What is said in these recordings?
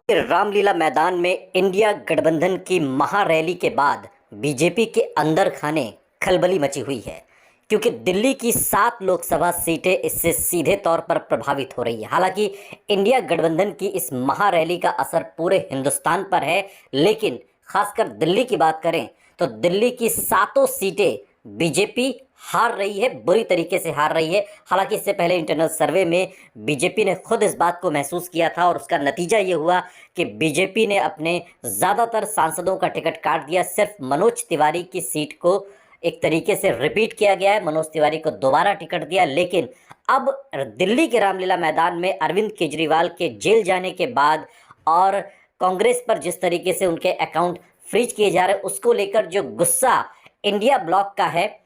रामलीला मैदान में इंडिया गठबंधन की महारैली के बाद बीजेपी के अंदर खाने खलबली मची हुई है, क्योंकि दिल्ली की 7 लोकसभा सीटें इससे सीधे तौर पर प्रभावित हो रही है। हालांकि इंडिया गठबंधन की इस महारैली का असर पूरे हिंदुस्तान पर है, लेकिन खासकर दिल्ली की बात करें तो दिल्ली की 7 सीटें बीजेपी हार रही है, बुरी तरीके से हार रही है। हालांकि इससे पहले इंटरनल सर्वे में बीजेपी ने खुद इस बात को महसूस किया था और उसका नतीजा ये हुआ कि बीजेपी ने अपने ज़्यादातर सांसदों का टिकट काट दिया। सिर्फ मनोज तिवारी की सीट को एक तरीके से रिपीट किया गया है, मनोज तिवारी को दोबारा टिकट दिया। लेकिन अब दिल्ली के रामलीला मैदान में अरविंद केजरीवाल के जेल जाने के बाद और कांग्रेस पर जिस तरीके से उनके अकाउंट फ्रीज किए जा रहे हैं, उसको लेकर जो गुस्सा इंडिया ब्लॉक का है,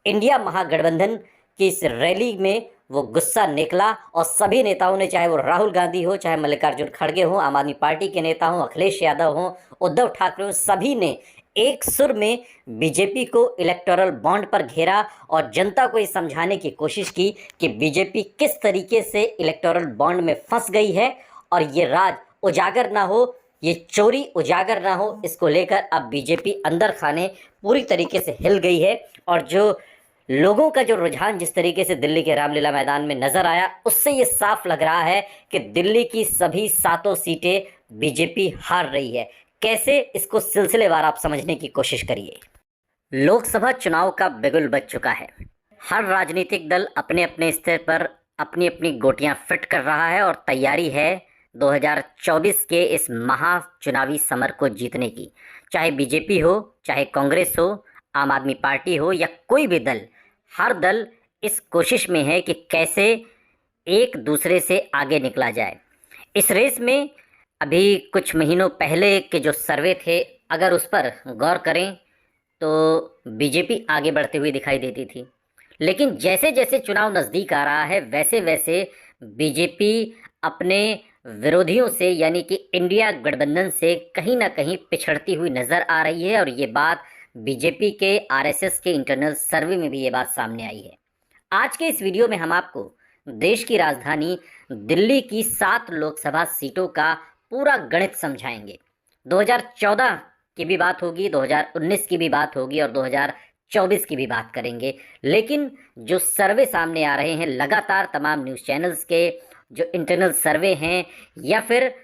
इंडिया महागठबंधन की इस रैली में वो गुस्सा निकला और सभी नेताओं ने, चाहे वो राहुल गांधी हो, चाहे मल्लिकार्जुन खड़गे हों, आम आदमी पार्टी के नेता हों, अखिलेश यादव हों, उद्धव ठाकरे हों, सभी ने एक सुर में बीजेपी को इलेक्टोरल बॉन्ड पर घेरा और जनता को ये समझाने की कोशिश की कि बीजेपी किस तरीके से इलेक्टोरल बॉन्ड में फंस गई है और ये राज उजागर ना हो, ये चोरी उजागर ना हो। इसको लेकर अब बीजेपी अंदर खाने पूरी तरीके से हिल गई है और जो लोगों का जो रुझान जिस तरीके से दिल्ली के रामलीला मैदान में नजर आया, उससे ये साफ लग रहा है कि दिल्ली की सभी 7 सीटें बीजेपी हार रही है। कैसे, इसको सिलसिलेवार आप समझने की कोशिश करिए। लोकसभा चुनाव का बिगुल बज चुका है। हर राजनीतिक दल अपने अपने स्तर पर अपनी अपनी गोटियां फिट कर रहा है और तैयारी है 2024 के इस महाचुनावी समर को जीतने की। चाहे बीजेपी हो, चाहे कांग्रेस हो, आम आदमी पार्टी हो या कोई भी दल, हर दल इस कोशिश में है कि कैसे एक दूसरे से आगे निकला जाए। इस रेस में अभी कुछ महीनों पहले के जो सर्वे थे, अगर उस पर गौर करें तो बीजेपी आगे बढ़ती हुई दिखाई देती थी। लेकिन जैसे जैसे चुनाव नज़दीक आ रहा है, वैसे वैसे बीजेपी अपने विरोधियों से यानी कि इंडिया गठबंधन से कहीं ना कहीं पिछड़ती हुई नज़र आ रही है और ये बात बीजेपी के आरएसएस के इंटरनल सर्वे में भी ये बात सामने आई है। आज के इस वीडियो में हम आपको देश की राजधानी दिल्ली की 7 लोकसभा सीटों का पूरा गणित समझाएंगे। 2014 की भी बात होगी, 2019 की भी बात होगी और 2024 की भी बात करेंगे। लेकिन जो सर्वे सामने आ रहे हैं लगातार तमाम न्यूज़ चैनल्स के, जो इंटरनल सर्वे हैं या फिर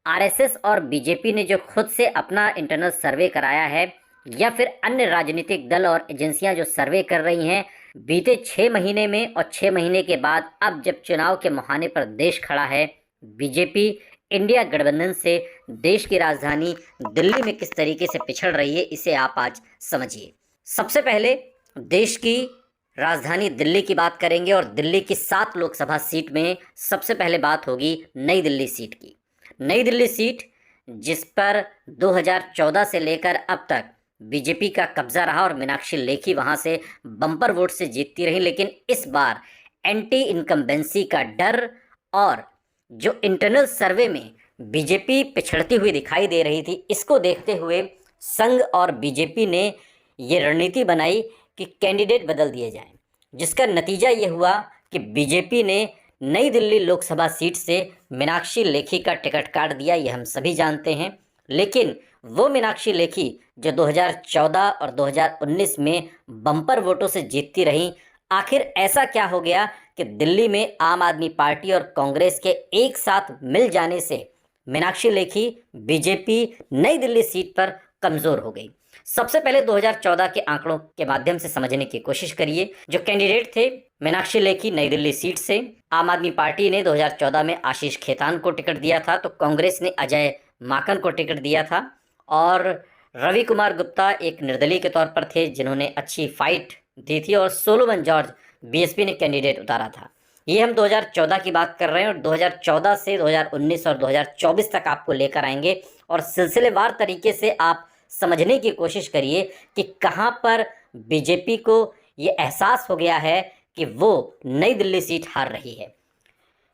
आरएसएस और बीजेपी ने जो खुद से अपना इंटरनल सर्वे कराया है या फिर अन्य राजनीतिक दल और एजेंसियां जो सर्वे कर रही हैं, बीते 6 महीने में और 6 महीने के बाद अब जब चुनाव के मुहाने पर देश खड़ा है, बीजेपी इंडिया गठबंधन से देश की राजधानी दिल्ली में किस तरीके से पिछड़ रही है, इसे आप आज समझिए। सबसे पहले देश की राजधानी दिल्ली की बात करेंगे और दिल्ली की 7 लोकसभा सीट में सबसे पहले बात होगी नई दिल्ली सीट की। नई दिल्ली सीट जिस पर 2014 से लेकर अब तक बीजेपी का कब्जा रहा और मीनाक्षी लेखी वहां से बम्पर वोट से जीतती रही, लेकिन इस बार एंटी इनकम्बेंसी का डर और जो इंटरनल सर्वे में बीजेपी पिछड़ती हुई दिखाई दे रही थी, इसको देखते हुए संघ और बीजेपी ने ये रणनीति बनाई कि कैंडिडेट बदल दिए जाएं, जिसका नतीजा ये हुआ कि बीजेपी ने नई दिल्ली लोकसभा सीट से मीनाक्षी लेखी का टिकट काट दिया, ये हम सभी जानते हैं। लेकिन वो मीनाक्षी लेखी जो 2014 और 2019 में बम्पर वोटों से जीतती रहीं, आखिर ऐसा क्या हो गया कि दिल्ली में आम आदमी पार्टी और कांग्रेस के एक साथ मिल जाने से मीनाक्षी लेखी बीजेपी नई दिल्ली सीट पर कमज़ोर हो गई। सबसे पहले 2014 के आंकड़ों के माध्यम से समझने की कोशिश करिए। जो कैंडिडेट थे मीनाक्षी लेखी नई दिल्ली सीट से, आम आदमी पार्टी ने 2014 में आशीष खेतान को टिकट दिया था, तो कांग्रेस ने अजय माकन को टिकट दिया था और रवि कुमार गुप्ता एक निर्दलीय के तौर पर थे जिन्होंने अच्छी फाइट दी थी और सोलोमन जॉर्ज बीएसपी ने कैंडिडेट उतारा था। ये हम 2014 की बात कर रहे हैं और 2014 से 2019 और 2024 तक आपको लेकर आएंगे और सिलसिलेवार तरीके से आप समझने की कोशिश करिए कि कहां पर बीजेपी को ये एहसास हो गया है कि वो नई दिल्ली सीट हार रही है।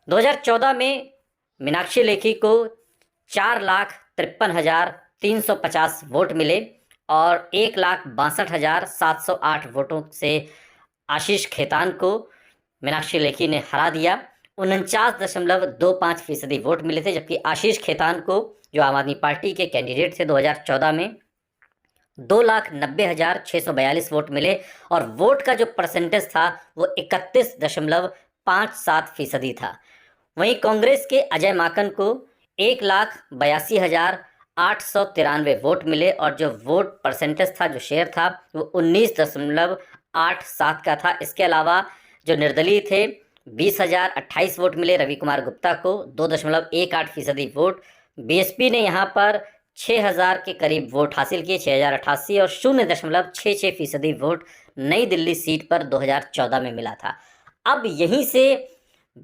2014 में मीनाक्षी लेखी को 4,53,350 वोट मिले और 1,62,708 वोटों से आशीष खेतान को मीनाक्षी लेखी ने हरा दिया। 49.25% वोट मिले थे, जबकि आशीष खेतान को जो आम आदमी पार्टी के कैंडिडेट थे 2014 में 2,90,642 वोट मिले और वोट का जो परसेंटेज था वो 31.57% था। वहीं कांग्रेस के अजय माकन को 1,82,893 वोट मिले और जो वोट परसेंटेज था, जो शेयर था, वो 19.87 का था। इसके अलावा जो निर्दलीय थे 20,028 वोट मिले रवि कुमार गुप्ता को, 2.18% वोट। बीएसपी ने यहाँ पर 6,000 के करीब वोट हासिल किए, 6,088, और 0.66% वोट नई दिल्ली सीट पर 2014 में मिला था। अब यहीं से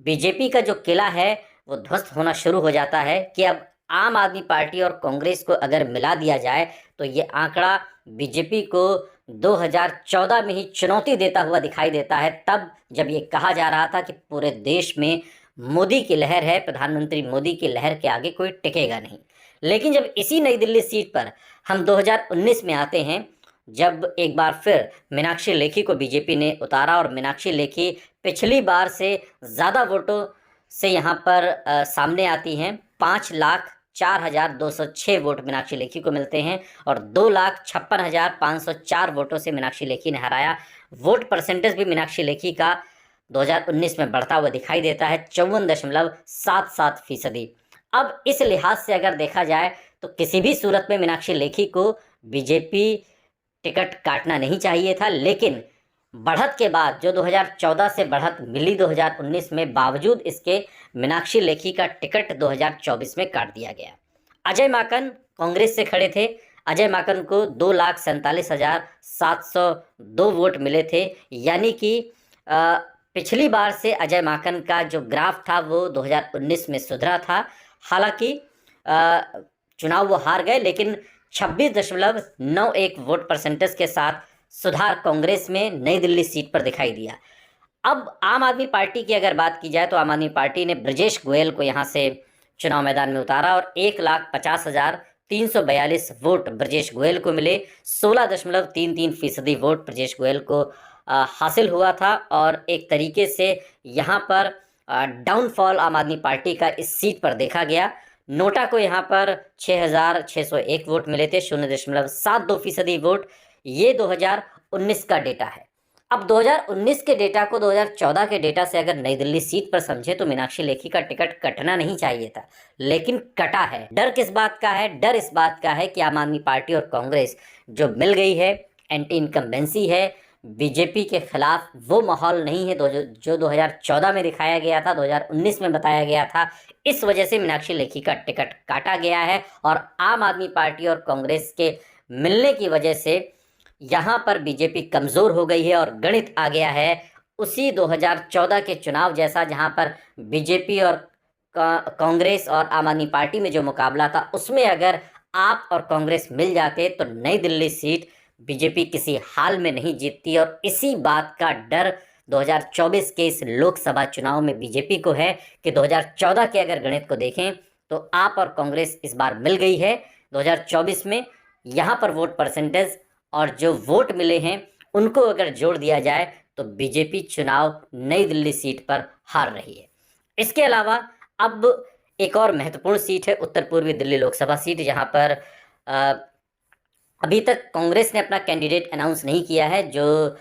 बीजेपी का जो किला है वो ध्वस्त होना शुरू हो जाता है कि अब आम आदमी पार्टी और कांग्रेस को अगर मिला दिया जाए तो ये आंकड़ा बीजेपी को 2014 में ही चुनौती देता हुआ दिखाई देता है, तब जब ये कहा जा रहा था कि पूरे देश में मोदी की लहर है, प्रधानमंत्री मोदी की लहर के आगे कोई टिकेगा नहीं। लेकिन जब इसी नई दिल्ली सीट पर हम 2019 में आते हैं, जब एक बार फिर मीनाक्षी लेखी को बीजेपी ने उतारा और मीनाक्षी लेखी पिछली बार से ज़्यादा वोटों से यहाँ पर सामने आती हैं। 5,04,206 वोट मीनाक्षी लेखी को मिलते हैं और 2,56,504 वोटों से मीनाक्षी लेखी ने हराया। वोट परसेंटेज भी मीनाक्षी लेखी का 2019 में बढ़ता हुआ दिखाई देता है, 54.77%। अब इस लिहाज से अगर देखा जाए तो किसी भी सूरत में मीनाक्षी लेखी को बीजेपी टिकट काटना नहीं चाहिए था, लेकिन बढ़त के बाद जो 2014 से बढ़त मिली 2019 में, बावजूद इसके मीनाक्षी लेखी का टिकट 2024 में काट दिया गया। अजय माकन कांग्रेस से खड़े थे। अजय माकन को 2,47,702 वोट मिले थे, यानी कि पिछली बार से अजय माकन का जो ग्राफ था वो 2019 में सुधरा था। हालांकि चुनाव वो हार गए, लेकिन 26.91 वोट परसेंटेज के साथ सुधार कांग्रेस में नई दिल्ली सीट पर दिखाई दिया। अब आम आदमी पार्टी की अगर बात की जाए तो आम आदमी पार्टी ने ब्रजेश गोयल को यहाँ से चुनाव मैदान में उतारा और 1,50,342 वोट ब्रजेश गोयल को मिले। 16.33% वोट ब्रजेश गोयल को हासिल हुआ था और एक तरीके से यहाँ पर डाउनफॉल आम आदमी पार्टी का इस सीट पर देखा गया। नोटा को यहाँ पर 6,601 वोट मिले थे, 0.72% वोट। ये 2019 का डेटा है। अब 2019 के डेटा को 2014 के डेटा से अगर नई दिल्ली सीट पर समझे तो मीनाक्षी लेखी का टिकट कटना नहीं चाहिए था, लेकिन कटा है। डर किस बात का है? डर इस बात का है कि आम आदमी पार्टी और कांग्रेस जो मिल गई है, एंटी इनकम्बेंसी है, बीजेपी के खिलाफ वो माहौल नहीं है जो 2014 में दिखाया गया था, 2019 में बताया गया था। इस वजह से मीनाक्षी लेखी का टिकट काटा गया है और आम आदमी पार्टी और कांग्रेस के मिलने की वजह से यहाँ पर बीजेपी कमज़ोर हो गई है और गणित आ गया है उसी 2014 के चुनाव जैसा, जहाँ पर बीजेपी और कांग्रेस और आम आदमी पार्टी में जो मुकाबला था उसमें अगर आप और कांग्रेस मिल जाते तो नई दिल्ली सीट बीजेपी किसी हाल में नहीं जीतती। और इसी बात का डर 2024 के इस लोकसभा चुनाव में बीजेपी को है कि 2014 के अगर गणित को देखें तो आप और कांग्रेस इस बार मिल गई है। 2024 में यहाँ पर वोट परसेंटेज और जो वोट मिले हैं उनको अगर जोड़ दिया जाए तो बीजेपी चुनाव नई दिल्ली सीट पर हार रही है। इसके अलावा अब एक और महत्वपूर्ण सीट है उत्तर पूर्वी दिल्ली लोकसभा सीट, जहां पर अभी तक कांग्रेस ने अपना कैंडिडेट अनाउंस नहीं किया है। जो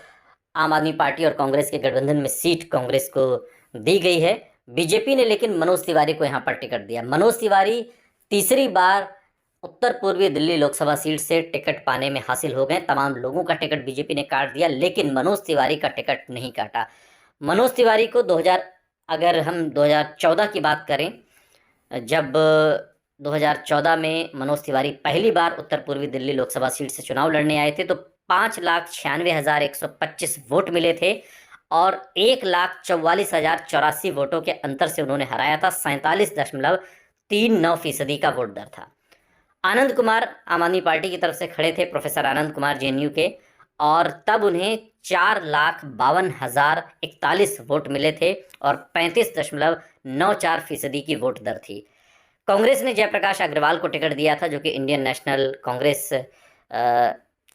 आम आदमी पार्टी और कांग्रेस के गठबंधन में सीट कांग्रेस को दी गई है, बीजेपी ने लेकिन मनोज तिवारी को यहाँ पर टिकट दिया। मनोज तिवारी तीसरी बार उत्तर पूर्वी दिल्ली लोकसभा सीट से टिकट पाने में हासिल हो गए। तमाम लोगों का टिकट बीजेपी ने काट दिया, लेकिन मनोज तिवारी का टिकट नहीं काटा। मनोज तिवारी को अगर हम 2014 की बात करें, जब 2014 में मनोज तिवारी पहली बार उत्तर पूर्वी दिल्ली लोकसभा सीट से चुनाव लड़ने आए थे तो 5,96,125 वोट मिले थे और 1,44,084 वोटों के अंतर से उन्होंने हराया था। 47.39% का वोट दर था। आनंद कुमार आम आदमी पार्टी की तरफ से खड़े थे, प्रोफेसर आनंद कुमार जेएनयू के, और तब उन्हें 4,52,041 वोट मिले थे और 35.94% की वोट दर थी। कांग्रेस ने जयप्रकाश अग्रवाल को टिकट दिया था, जो कि इंडियन नेशनल कांग्रेस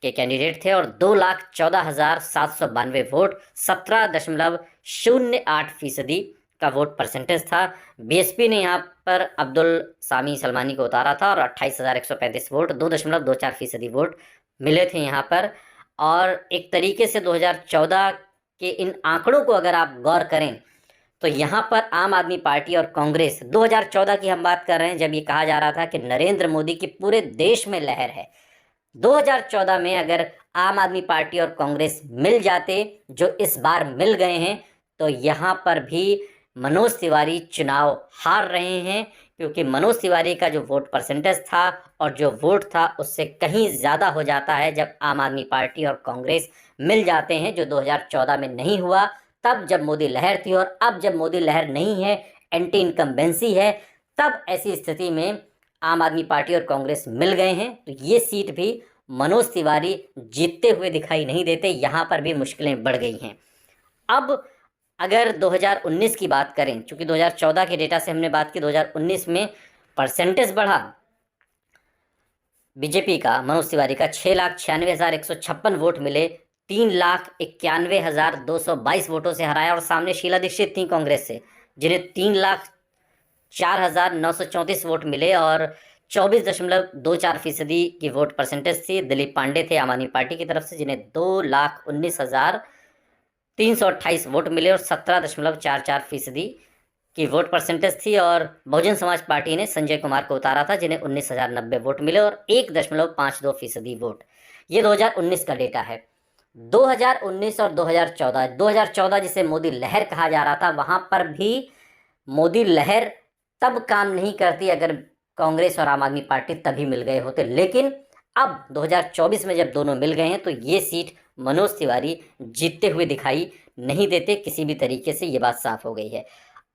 के कैंडिडेट थे, और 2,14,792 वोट 17.08% का वोट परसेंटेज था। बीएसपी ने यहाँ पर अब्दुल सामी सलमानी को उतारा था और 28,135 वोट, 2.24% वोट मिले थे यहाँ पर। और एक तरीके से 2014 के इन आंकड़ों को अगर आप गौर करें तो यहाँ पर आम आदमी पार्टी और कांग्रेस, 2014 की हम बात कर रहे हैं जब ये कहा जा रहा था कि नरेंद्र मोदी की पूरे देश में लहर है। 2014 में अगर आम आदमी पार्टी और कांग्रेस मिल जाते जो इस बार मिल गए हैं तो यहाँ पर भी मनोज तिवारी चुनाव हार रहे हैं, क्योंकि मनोज तिवारी का जो वोट परसेंटेज था और जो वोट था उससे कहीं ज़्यादा हो जाता है जब आम आदमी पार्टी और कांग्रेस मिल जाते हैं, जो 2014 में नहीं हुआ। तब जब मोदी लहर थी और अब जब मोदी लहर नहीं है, एंटी इनकम्बेंसी है, तब ऐसी स्थिति में आम आदमी पार्टी और कांग्रेस मिल गए हैं तो ये सीट भी मनोज तिवारी जीतते हुए दिखाई नहीं देते। यहाँ पर भी मुश्किलें बढ़ गई हैं। अब अगर 2019 की बात करें, चूंकि 2014 के डेटा से हमने बात की, 2019 में परसेंटेज बढ़ा बीजेपी का, मनोज तिवारी का 6,96,156 वोट मिले, 3,91,222 वोटों से हराया। और सामने शीला दीक्षित थी कांग्रेस से, जिन्हें 3,04,934 वोट मिले और 24.24% की वोट परसेंटेज थी। दिलीप पांडे थे आम आदमी पार्टी की तरफ से, जिन्हें 2,19,328 वोट मिले और 17.44% की वोट परसेंटेज थी। और बहुजन समाज पार्टी ने संजय कुमार को उतारा था, जिन्हें 19,090 वोट मिले और 1.52% वोट। ये 2019 का डेटा है। 2019 और 2014 जिसे मोदी लहर कहा जा रहा था, वहाँ पर भी मोदी लहर तब काम नहीं करती अगर कांग्रेस और आम आदमी पार्टी तभी मिल गए होते। लेकिन अब 2024 में जब दोनों मिल गए हैं तो ये सीट मनोज तिवारी जीतते हुए दिखाई नहीं देते किसी भी तरीके से, ये बात साफ हो गई है।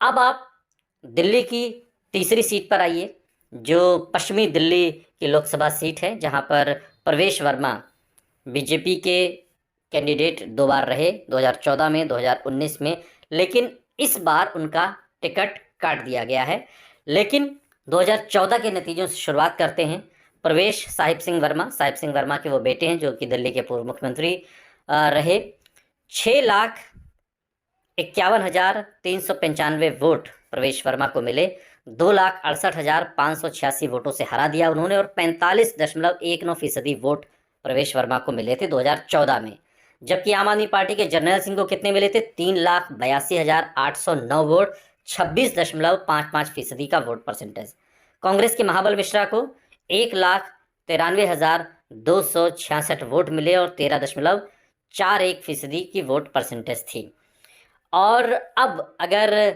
अब आप दिल्ली की तीसरी सीट पर आइए, जो पश्चिमी दिल्ली की लोकसभा सीट है, जहां पर प्रवेश वर्मा बीजेपी के कैंडिडेट 2 बार रहे, 2014 में, 2019 में, लेकिन इस बार उनका टिकट काट दिया गया है। लेकिन 2014 के नतीजों से शुरुआत करते हैं। प्रवेश साहिब सिंह वर्मा के वो बेटे हैं जो कि दिल्ली के पूर्व मुख्यमंत्री रहे। 6,51,395 वोट प्रवेश वर्मा को मिले, 2,68,586 वोटों से हरा दिया उन्होंने और 45.19% वोट प्रवेश वर्मा को मिले थे 2014 में। जबकि आम आदमी पार्टी के जर्नैल सिंह को कितने मिले थे? 3,82,809 वोट, 26.55% का वोट परसेंटेज। कांग्रेस के महाबल मिश्रा को 1,93,266 वोट मिले और 13.41% की वोट परसेंटेज थी। और अब अगर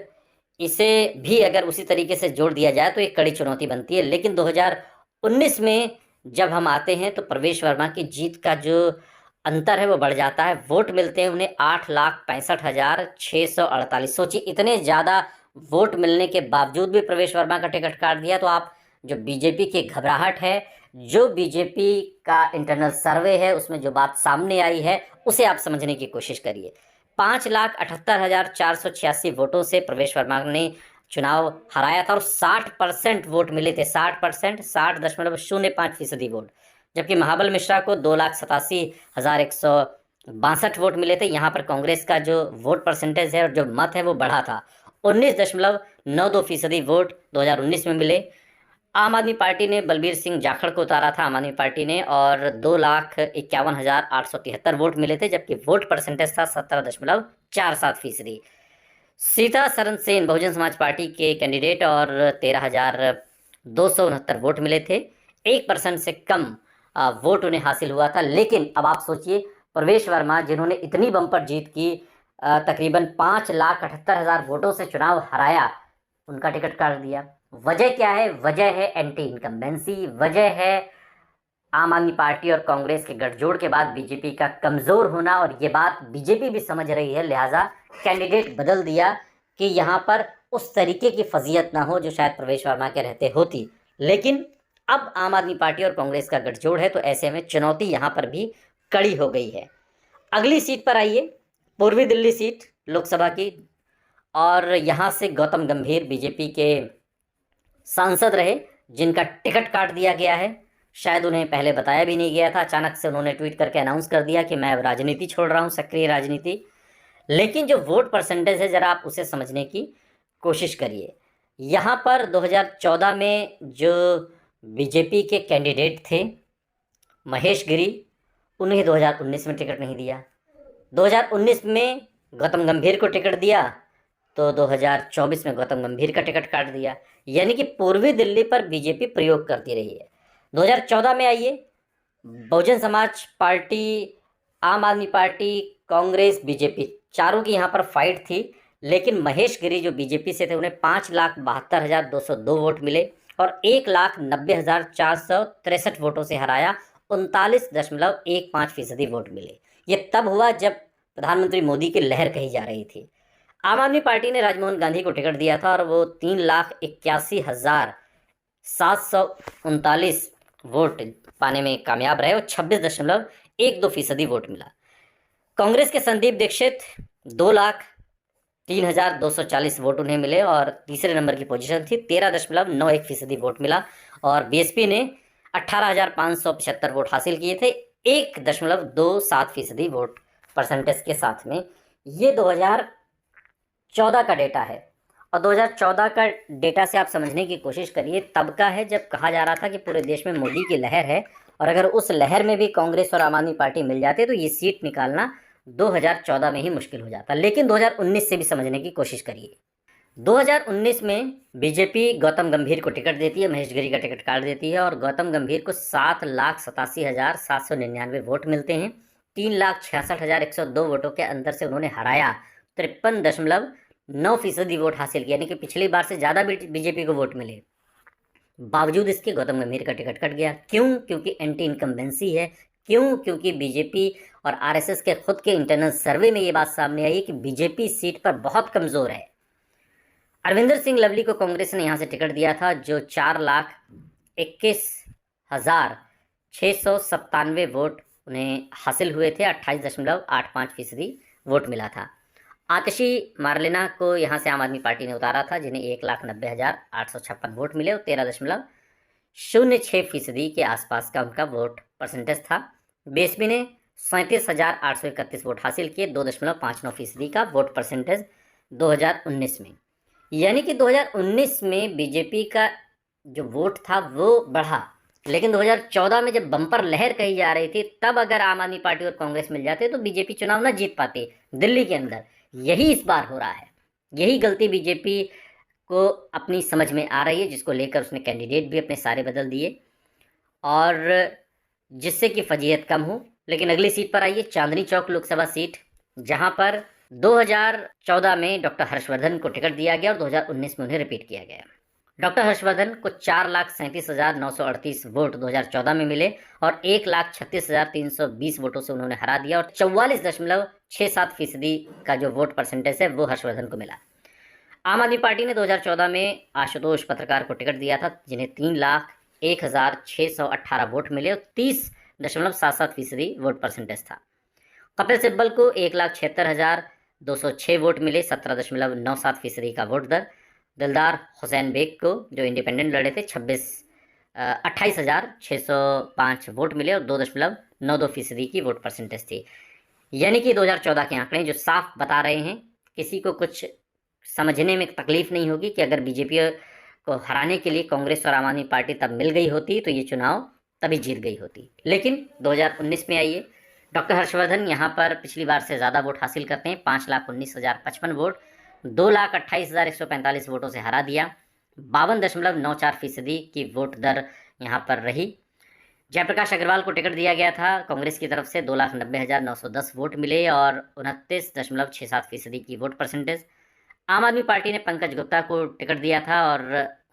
इसे भी अगर उसी तरीके से जोड़ दिया जाए तो एक कड़ी चुनौती बनती है। लेकिन 2019 में जब हम आते हैं तो प्रवेश वर्मा की जीत का जो अंतर है वो बढ़ जाता है। वोट मिलते हैं उन्हें 8,65,648। सोचिए, इतने ज़्यादा वोट मिलने के बावजूद भी प्रवेश वर्मा का टिकट काट दिया। तो आप जो बीजेपी की घबराहट है, जो बीजेपी का इंटरनल सर्वे है, उसमें जो बात सामने आई है उसे आप समझने की कोशिश करिए। 5,78,486 वोटों से प्रवेश वर्मा ने चुनाव हराया था और 60% वोट मिले थे। 60%, 60.05% वोट। जबकि महाबल मिश्रा को 2,87,162 वोट मिले थे। यहाँ पर कांग्रेस का जो वोट परसेंटेज है और जो मत है वो बढ़ा था, 19.92% वोट 2019 में मिले। आम आदमी पार्टी ने बलबीर सिंह जाखड़ को उतारा था आम आदमी पार्टी ने और 2,51,873 वोट मिले थे, जबकि वोट परसेंटेज था 17.47%। सीता सरन सेन बहुजन समाज पार्टी के कैंडिडेट और 13,269 वोट मिले थे। 1% से कम वोट उन्हें हासिल हुआ था। लेकिन अब आप सोचिए, प्रवेश वर्मा जिन्होंने इतनी बम्पर जीत की, तकरीबन 5,78,000 वोटों से चुनाव हराया, उनका टिकट काट दिया। वजह क्या है? वजह है एंटी इनकम्बेंसी, वजह है आम आदमी पार्टी और कांग्रेस के गठजोड़ के बाद बीजेपी का कमज़ोर होना। और ये बात बीजेपी भी समझ रही है, लिहाजा कैंडिडेट बदल दिया कि यहाँ पर उस तरीके की फजीयत ना हो जो शायद प्रवेश वर्मा के रहते होती। लेकिन अब आम आदमी पार्टी और कांग्रेस का गठजोड़ है तो ऐसे में चुनौती यहाँ पर भी कड़ी हो गई है। अगली सीट पर आइए, पूर्वी दिल्ली सीट लोकसभा की, और यहाँ से गौतम गंभीर बीजेपी के सांसद रहे जिनका टिकट काट दिया गया है। शायद उन्हें पहले बताया भी नहीं गया था, अचानक से उन्होंने ट्वीट करके अनाउंस कर दिया कि मैं राजनीति छोड़ रहा हूँ, सक्रिय राजनीति। लेकिन जो वोट परसेंटेज है ज़रा आप उसे समझने की कोशिश करिए। यहाँ पर 2014 में जो बीजेपी के कैंडिडेट थे महेश गिरी, उन्हें 2019 में टिकट नहीं दिया। 2019 में गौतम गंभीर को टिकट दिया तो 2024 में गौतम गंभीर का टिकट काट दिया। यानी कि पूर्वी दिल्ली पर बीजेपी प्रयोग करती रही है। 2014 में आइए, बहुजन समाज पार्टी, आम आदमी पार्टी, कांग्रेस, बीजेपी चारों की यहाँ पर फाइट थी, लेकिन महेश गिरी जो बीजेपी से थे उन्हें 5,72,202 वोट मिले और 1,90,463 वोटों से हराया। 39.15% वोट मिले। ये तब हुआ जब प्रधानमंत्री मोदी की लहर कही जा रही थी। आम आदमी पार्टी ने राजमोहन गांधी को टिकट दिया था और वो 3,81,739 वोट पाने में कामयाब रहे और 26.12% वोट मिला। कांग्रेस के संदीप दीक्षित 2,03,240 वोट उन्हें मिले और तीसरे नंबर की पोजीशन थी। 13.91% वोट मिला और बीएसपी ने 18,575 वोट हासिल किए थे 1.27% वोट परसेंटेज के साथ में। ये 2014 का डेटा है और 2014 का डेटा से आप समझने की कोशिश करिए। तब का है जब कहा जा रहा था कि पूरे देश में मोदी की लहर है और अगर उस लहर में भी कांग्रेस और आम आदमी पार्टी मिल जाते तो ये सीट निकालना 2014 में ही मुश्किल हो जाता। लेकिन 2019 से भी समझने की कोशिश करिए। 2019 में बीजेपी गौतम गंभीर को टिकट देती है, महेश गिरी का टिकट काट देती है और गौतम गंभीर को 7,87,799 वोट मिलते हैं। 3,66,102 वोटों के अंतर से उन्होंने हराया। 53.9% वोट हासिल किया, यानी कि पिछली बार से ज़्यादा बीजेपी को वोट मिले। बावजूद इसके गौतम गंभीर का टिकट कट गया। क्यों? क्योंकि एंटी इनकम्बेंसी है। क्यों? क्योंकि बीजेपी और आरएसएस के खुद के इंटरनल सर्वे में ये बात सामने आई कि बीजेपी सीट पर बहुत कमज़ोर है। अरविंदर सिंह लवली को कांग्रेस ने यहाँ से टिकट दिया था जो 4,21,697 वोट उन्हें हासिल हुए थे। 28.85% वोट मिला था। आतिशी मारलेना को यहाँ से आम आदमी पार्टी ने उतारा था जिन्हें 1,90,856 वोट मिले और 13.06% के आसपास का उनका वोट परसेंटेज था। बीएसपी ने 37,831 वोट हासिल किए, 2.59% का वोट परसेंटेज 2019 में। यानी कि 2019 में बीजेपी का जो वोट था वो बढ़ा, लेकिन 2014 में जब बम्पर लहर कही जा रही थी तब अगर आम आदमी पार्टी और कांग्रेस मिल जाते तो बीजेपी चुनाव न जीत पाती दिल्ली के अंदर। यही इस बार हो रहा है। यही गलती बीजेपी को अपनी समझ में आ रही है, जिसको लेकर उसने कैंडिडेट भी अपने सारे बदल दिए और जिससे कि फजीहत कम हो। लेकिन अगली सीट पर आइए, चांदनी चौक लोकसभा सीट, जहां पर 2014 में डॉक्टर हर्षवर्धन को टिकट दिया गया और 2019 में उन्हें रिपीट किया गया। डॉक्टर हर्षवर्धन को 4,37,938 वोट 2014 में मिले और 1,36,320 वोटों से उन्होंने हरा दिया और 44.67% का जो वोट परसेंटेज है वो हर्षवर्धन को मिला। आम आदमी पार्टी ने 2014 में आशुतोष पत्रकार को टिकट दिया था जिन्हें 3,01,618 वोट मिले और 30.77% वोट परसेंटेज था। कपिल सिब्बल को 1,76,206 वोट मिले, 17.97% का वोट दर। दिलदार हुसैन बेग को जो इंडिपेंडेंट लड़े थे 28,605 वोट मिले और 2.92% की वोट परसेंटेज थी। यानी कि 2014 के आंकड़े जो साफ बता रहे हैं, किसी को कुछ समझने में तकलीफ नहीं होगी कि अगर बीजेपी को हराने के लिए कांग्रेस और आम आदमी पार्टी तब मिल गई होती तो ये चुनाव तभी जीत गई होती। लेकिन 2019 में आइए, डॉक्टर हर्षवर्धन यहाँ पर पिछली बार से ज़्यादा वोट हासिल करते हैं, 5,19,055 वोट, 2,28,145 वोटों से हरा दिया। 52.94% की वोट दर यहाँ पर रही। जयप्रकाश अग्रवाल को टिकट दिया गया था कांग्रेस की तरफ से, 2,90,910 वोट मिले और 29.67% की वोट परसेंटेज। आम आदमी पार्टी ने पंकज गुप्ता को टिकट दिया था और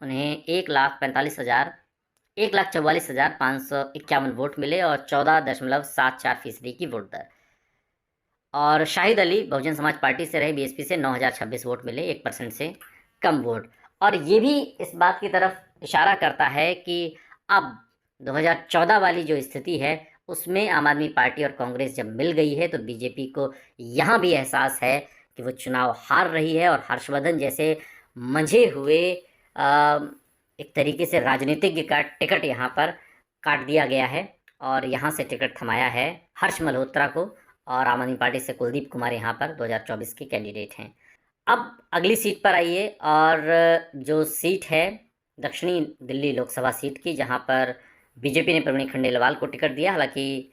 उन्हें 1,44,551 वोट मिले और 14.74% की वोट दर। और शाहिद अली बहुजन समाज पार्टी से रहे, बीएसपी से 9,026 वोट मिले, 1% से कम वोट। और ये भी इस बात की तरफ इशारा करता है कि अब 2014 वाली जो स्थिति है उसमें आम आदमी पार्टी और कांग्रेस जब मिल गई है तो बीजेपी को यहाँ भी एहसास है कि वो चुनाव हार रही है और हर्षवर्धन जैसे मंझे हुए एक तरीके से राजनीतिज्ञ का टिकट यहाँ पर काट दिया गया है और यहाँ से टिकट थमाया है हर्ष मल्होत्रा को और आम आदमी पार्टी से कुलदीप कुमार यहाँ पर 2024 के कैंडिडेट हैं। अब अगली सीट पर आइए, और जो सीट है दक्षिणी दिल्ली लोकसभा सीट की, जहां पर बीजेपी ने प्रवीण खंडेलवाल को टिकट दिया। हालांकि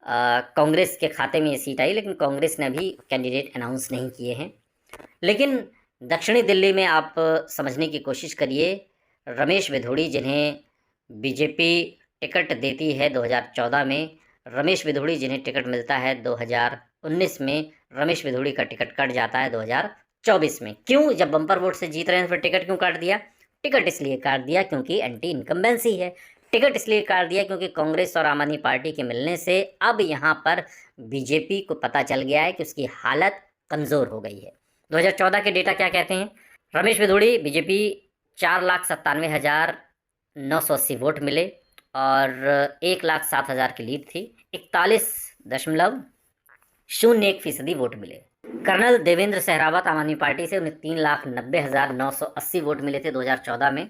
कांग्रेस के खाते में ये सीट आई, लेकिन कांग्रेस ने अभी कैंडिडेट अनाउंस नहीं किए हैं। लेकिन दक्षिणी दिल्ली में आप समझने की कोशिश करिए, रमेश विधोड़ी जिन्हें बीजेपी टिकट देती है 2014 में, रमेश विधोड़ी जिन्हें टिकट मिलता है 2019 में, रमेश विधोड़ी का टिकट कट जाता है 2024 में। क्यों? जब बम्पर वोट से जीत रहे हैं फिर टिकट क्यों काट दिया? टिकट इसलिए काट दिया क्योंकि एंटी इनकम्बेंसी है। टिकट इसलिए काट दिया क्योंकि कांग्रेस और आम आदमी पार्टी के मिलने से अब यहाँ पर बीजेपी को पता चल गया है कि उसकी हालत कमज़ोर हो गई है। 2014 के डेटा क्या कहते हैं? रमेश विधोड़ी बीजेपी 4,97,980 वोट मिले और 1,07,000 की लीड थी। 41.01% वोट मिले। कर्नल देवेंद्र सहरावत आम आदमी पार्टी से, उन्हें 3,90,980 वोट मिले थे 2014 में।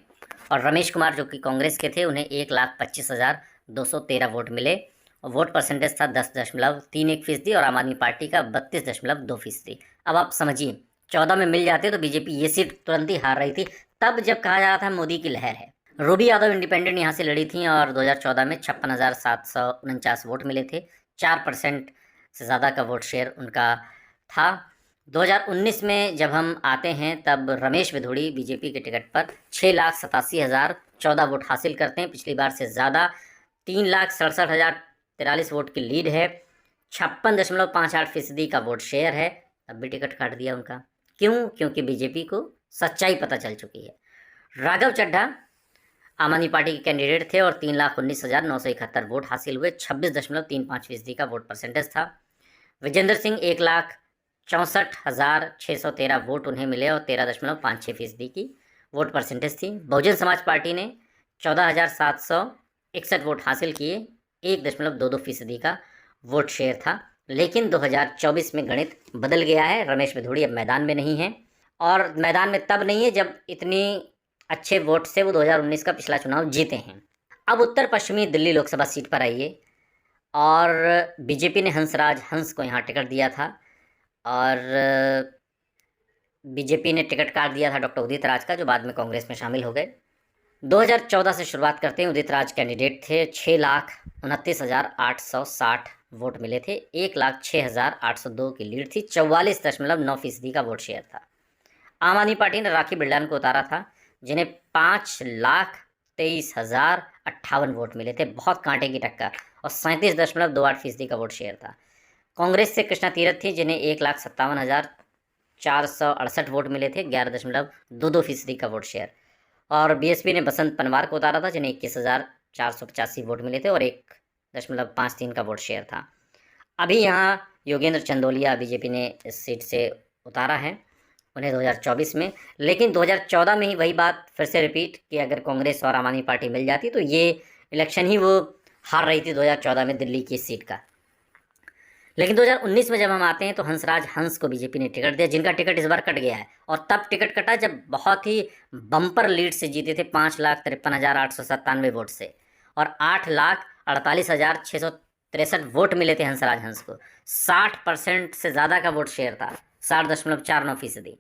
और रमेश कुमार जो कि कांग्रेस के थे, उन्हें 1,25,213 वोट मिले और वोट परसेंटेज था 10.31% और आम आदमी पार्टी का 32.2%। अब आप समझिए, 14 में मिल जाते तो बीजेपी ये सीट तुरंत ही हार रही थी, तब जब कहा जा रहा था मोदी की लहर है। रूबी यादव इंडिपेंडेंट यहाँ से लड़ी थी और 2014 में 56,749 वोट मिले थे। 4% से ज़्यादा का वोट शेयर उनका था। 2019 में जब हम आते हैं तब रमेश विधोड़ी बीजेपी के टिकट पर 6,87,014 वोट हासिल करते हैं, पिछली बार से ज़्यादा। 3,67,043 वोट की लीड है, 56.58% का वोट शेयर है। तब भी टिकट काट दिया उनका। क्यों? क्योंकि बीजेपी को सच्चाई पता चल चुकी है। राघव चड्ढा आम आदमी पार्टी के कैंडिडेट थे और 3,19,971 वोट हासिल हुए, 26.35% का वोट परसेंटेज था। विजेंद्र सिंह 1,64,613 वोट उन्हें मिले और 13.56% की वोट परसेंटेज थी। बहुजन समाज पार्टी ने 14,761 वोट हासिल किए, 1.22% का वोट शेयर था। लेकिन 2024 में गणित बदल गया है। रमेश विधोड़ी अब मैदान में नहीं है, और मैदान में तब नहीं है जब इतनी अच्छे वोट से वो 2019 का पिछला चुनाव जीते हैं। अब उत्तर पश्चिमी दिल्ली लोकसभा सीट पर आइए, और बीजेपी ने हंसराज हंस को यहाँ टिकट दिया था और बीजेपी ने टिकट काट दिया था डॉक्टर उदित राज का, जो बाद में कांग्रेस में शामिल हो गए। 2014 से शुरुआत करते हैं। उदित राज कैंडिडेट थे, 6,29,860 वोट मिले थे, 1,06,802 की लीड थी, 44.9% का वोट शेयर था। आम आदमी पार्टी ने राखी बिरलान को उतारा था, जिन्हें 5,23,058 वोट मिले थे, बहुत कांटे की टक्कर, और 37.28% का वोट शेयर था। कांग्रेस से कृष्णा तीरथ थी, जिन्हें 1,57,468 वोट मिले थे, 11.22% का वोट शेयर। और बीएसपी ने बसंत पनवार को उतारा था, जिन्हें 21,485 वोट मिले थे और 1.53 का वोट शेयर था। अभी यहाँ योगेंद्र चंदोलिया बीजेपी ने इस सीट से उतारा है उन्हें 2024 में। लेकिन 2014 में ही वही बात फिर से रिपीट कि अगर कांग्रेस और आम आदमी पार्टी मिल जाती तो ये इलेक्शन ही वो हार रही थी 2014 में दिल्ली की सीट का। लेकिन 2019 में जब हम आते हैं तो हंसराज हंस को बीजेपी ने टिकट दिया, जिनका टिकट इस बार कट गया है। और तब टिकट कटा जब बहुत ही बम्पर लीड से जीते थे, 5,53,897 वोट से, और 8,48,663 वोट मिले थे हंसराज हंस को। 60% से ज़्यादा का वोट शेयर था, 60.49%।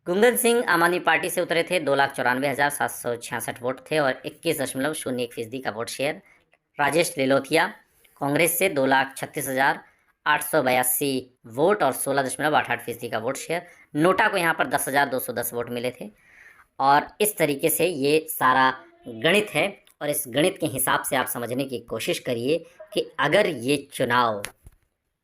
गुंगन सिंह आम आदमी पार्टी से उतरे थे, 2,94,766 वोट थे और 21.01% का वोट शेयर। राजेश लिलोथिया कांग्रेस से 2,36,882 वोट और 16.88% का वोट शेयर। नोटा को यहाँ पर 10,210 वोट मिले थे। और इस तरीके से ये सारा गणित है, और इस गणित के हिसाब से आप समझने की कोशिश करिए कि अगर ये चुनाव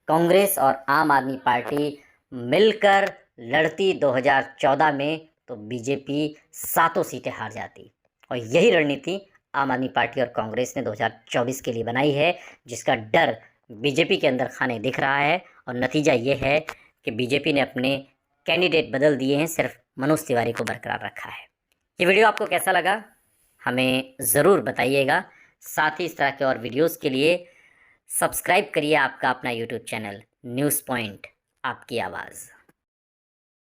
कांग्रेस और आम आदमी पार्टी मिलकर लड़ती 2014 में तो बीजेपी 7 सीटें हार जाती। और यही रणनीति आम आदमी पार्टी और कांग्रेस ने 2024 के लिए बनाई है, जिसका डर बीजेपी के अंदर खाने दिख रहा है। और नतीजा ये है कि बीजेपी ने अपने कैंडिडेट बदल दिए हैं, सिर्फ मनोज तिवारी को बरकरार रखा है। ये वीडियो आपको कैसा लगा हमें ज़रूर बताइएगा। साथ ही इस तरह के और वीडियोस के लिए सब्सक्राइब करिए आपका अपना यूट्यूब चैनल न्यूज़ पॉइंट, आपकी आवाज़।